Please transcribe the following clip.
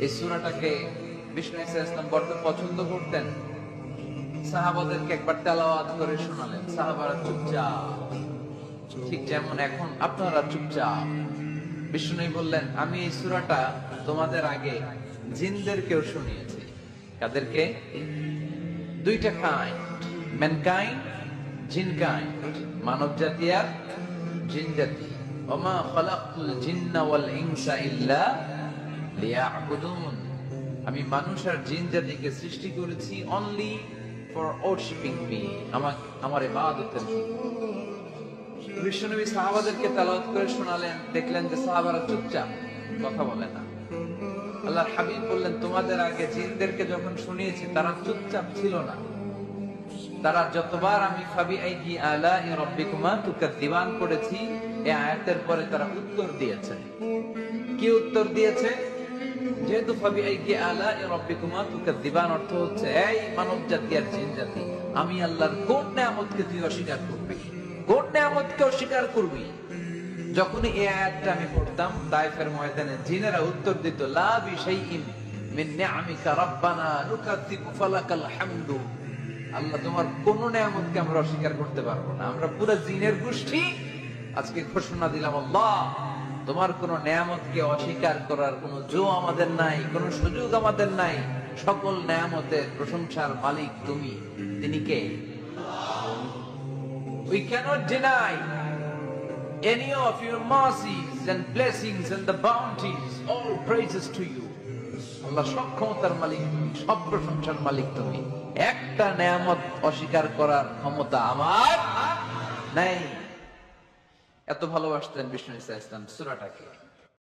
এই সূরাটাকে বিষ্ণু ইসা ইসলাম বড় পছন্দ করতেন। সাহাবাদেরকে একবার তেলাওয়াত করে শোনালেন, সাহাবারা চুপচাপ, ঠিক যেমন এখন আপনারা চুপচাপ। বিষ্ণু বললেন, আমি এই সূরাটা তোমাদের আগে জিনদেরকেও শুনিয়েছি। কাদেরকে? দুইটা কাইন্ড, ম্যানকাইন্ড, জিনকাইন্ড, মানব জাতি আর জিন জাতি। ওমা খালাকতুল জিন্না ওয়াল ইনসা ইল্লা লিয়াবুদুন। আমি মানুষ আর জিন জাতিকে সৃষ্টি করেছি অনলি ফর ওয়ার্শিপিং মি, আমার ইবাদতের জন্য। বিশ্বনবী সাহাবাদেরকে তেলাওয়াত করে শোনালেন, দেখলেন যে সাহাবারা চুপচাপ, কথা বলে না। আল্লাহর হাবিব বললেন, তোমাদের আগে জিনদেরকে যখন শুনিয়েছি তারা চুপচাপ ছিল না। তারা যতবার আমি ফাবি আইদি আলাই রাব্বিকুমা তুকাযযিবান করেছি, এই আয়াতের পরে তারা উত্তর দিয়েছে। কি উত্তর দিয়েছে? যেহেতু ফাবি আইদি আলাই রাব্বিকুমা তুকাযযিবান অর্থ হচ্ছে, এই মানব জাতি আর জিন জাতি, আমি আল্লাহর কোন নিয়ামতকে তুই অস্বীকার করবি? কোন নিয়ামতকে অস্বীকার করবি? যখনই এই আয়াতটা আমি পড়তাম তায়েফের ময়দানে, জিনেরা উত্তর দিত, লা বিশাইইন মিন নিআমিকা রাব্বানা নুকাযযিবু ফালাকাল হামদু। আল্লাহ, তোমার কোন নিয়ামতকে আমরা অস্বীকার করতে পারবো না। আমরা পুরো জিনের গোষ্ঠী আজকে ঘোষণা দিলাম, আল্লাহ তোমার কোন নিয়ামতকে অস্বীকার করার কোন জো আমাদের নাই, কোন সুযোগ আমাদের নাই। সকল নিয়ামতের প্রশংসার মালিক তুমি। তিনি কে? We cannot deny any of your mercies and blessings and the bounties. All praises to you. আল্লাহ সব ক্ষমতার মালিক তুমি, সব প্রশংসার মালিক তুমি। একটা নিয়ামত অস্বীকার করার ক্ষমতা আমার নাই। এত ভালোবাসতেন বিষ্ণু ইসা ইসলাম সূরাটাকে।